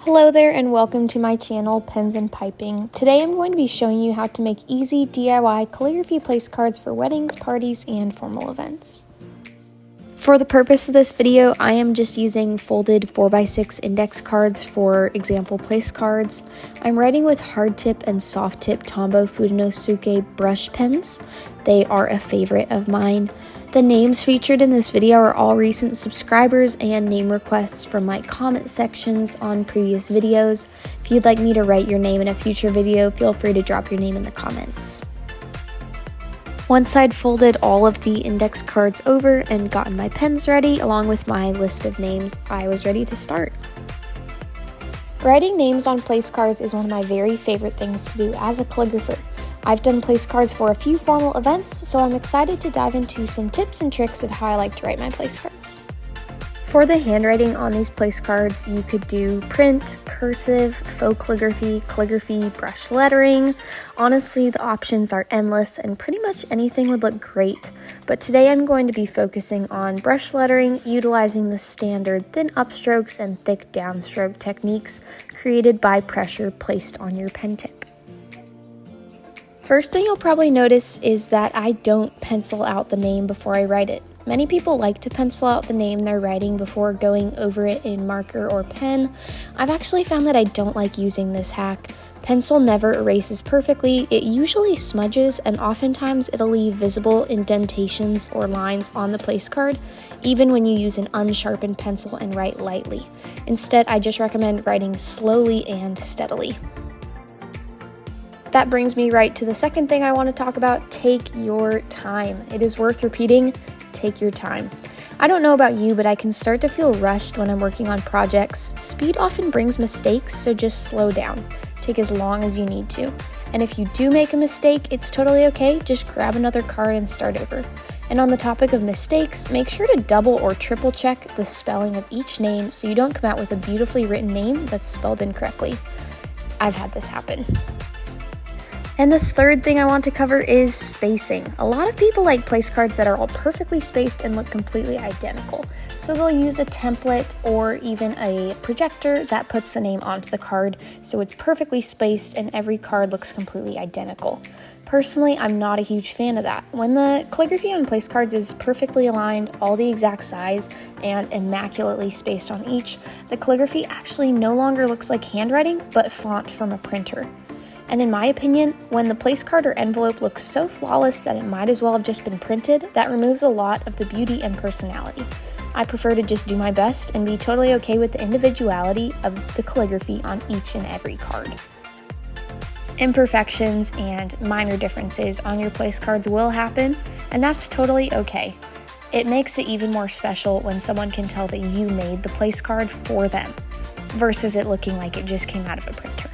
Hello there and welcome to my channel, Pens and Piping. Today I'm going to be showing you how to make easy DIY calligraphy place cards for weddings, parties, and formal events. For the purpose of this video, I am just using folded 4x6 index cards for example place cards. I'm writing with hard tip and soft tip Tombow Fudenosuke brush pens. They are a favorite of mine. The names featured in this video are all recent subscribers and name requests from my comment sections on previous videos. If you'd like me to write your name in a future video, feel free to drop your name in the comments. Once I'd folded all of the index cards over and gotten my pens ready, along with my list of names, I was ready to start. Writing names on place cards is one of my very favorite things to do as a calligrapher. I've done place cards for a few formal events, so I'm excited to dive into some tips and tricks of how I like to write my place cards. For the handwriting on these place cards, you could do print, cursive, faux calligraphy, brush lettering. Honestly, the options are endless and pretty much anything would look great. But today I'm going to be focusing on brush lettering, utilizing the standard thin upstrokes and thick downstroke techniques created by pressure placed on your pen tip. First thing you'll probably notice is that I don't pencil out the name before I write it. Many people like to pencil out the name they're writing before going over it in marker or pen. I've actually found that I don't like using this hack. Pencil never erases perfectly, it usually smudges, and oftentimes it'll leave visible indentations or lines on the place card, even when you use an unsharpened pencil and write lightly. Instead, I just recommend writing slowly and steadily. That brings me right to the second thing I want to talk about: take your time. It is worth repeating, take your time. I don't know about you, but I can start to feel rushed when I'm working on projects. Speed often brings mistakes, so just slow down. Take as long as you need to. And if you do make a mistake, it's totally okay. Just grab another card and start over. And on the topic of mistakes, make sure to double or triple check the spelling of each name so you don't come out with a beautifully written name that's spelled incorrectly. I've had this happen. And the third thing I want to cover is spacing. A lot of people like place cards that are all perfectly spaced and look completely identical. So they'll use a template or even a projector that puts the name onto the card so it's perfectly spaced and every card looks completely identical. Personally, I'm not a huge fan of that. When the calligraphy on place cards is perfectly aligned, all the exact size, and immaculately spaced on each, the calligraphy actually no longer looks like handwriting, but font from a printer. And in my opinion, when the place card or envelope looks so flawless that it might as well have just been printed, that removes a lot of the beauty and personality. I prefer to just do my best and be totally okay with the individuality of the calligraphy on each and every card. Imperfections and minor differences on your place cards will happen, and that's totally okay. It makes it even more special when someone can tell that you made the place card for them, versus it looking like it just came out of a printer.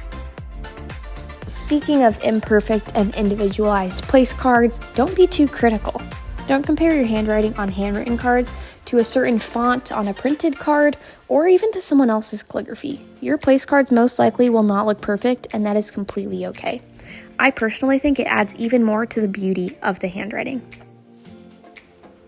Speaking of imperfect and individualized place cards, don't be too critical. Don't compare your handwriting on handwritten cards to a certain font on a printed card or even to someone else's calligraphy. Your place cards most likely will not look perfect, and that is completely okay. I personally think it adds even more to the beauty of the handwriting.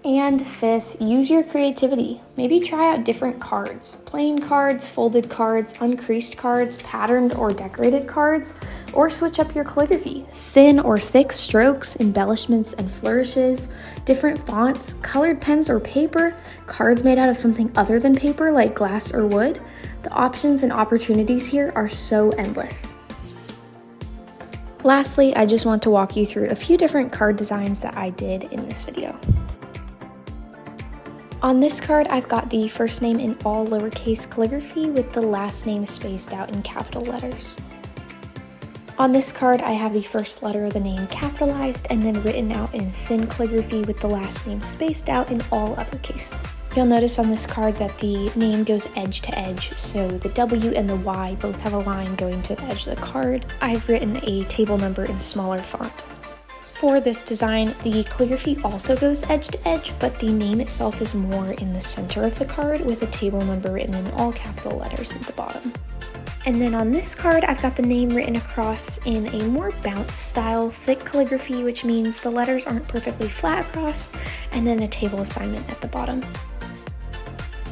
And fifth, use your creativity. Maybe try out different cards. Plain cards, folded cards, uncreased cards, patterned or decorated cards, or switch up your calligraphy. Thin or thick strokes, embellishments and flourishes, different fonts, colored pens or paper, cards made out of something other than paper like glass or wood. The options and opportunities here are so endless. Lastly, I just want to walk you through a few different card designs that I did in this video. On this card, I've got the first name in all lowercase calligraphy with the last name spaced out in capital letters. On this card, I have the first letter of the name capitalized and then written out in thin calligraphy with the last name spaced out in all uppercase. You'll notice on this card that the name goes edge to edge, so the W and the Y both have a line going to the edge of the card. I've written a table number in smaller font. For this design, the calligraphy also goes edge to edge, but the name itself is more in the center of the card with a table number written in all capital letters at the bottom. And then on this card, I've got the name written across in a more bounce style thick calligraphy, which means the letters aren't perfectly flat across, and then a table assignment at the bottom.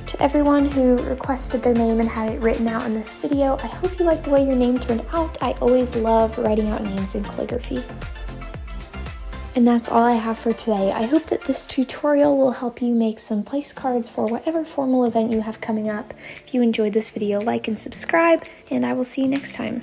To everyone who requested their name and had it written out in this video. I hope you like the way your name turned out. I always love writing out names in calligraphy. And that's all I have for today. I hope that this tutorial will help you make some place cards for whatever formal event you have coming up. If you enjoyed this video, like and subscribe, and I will see you next time.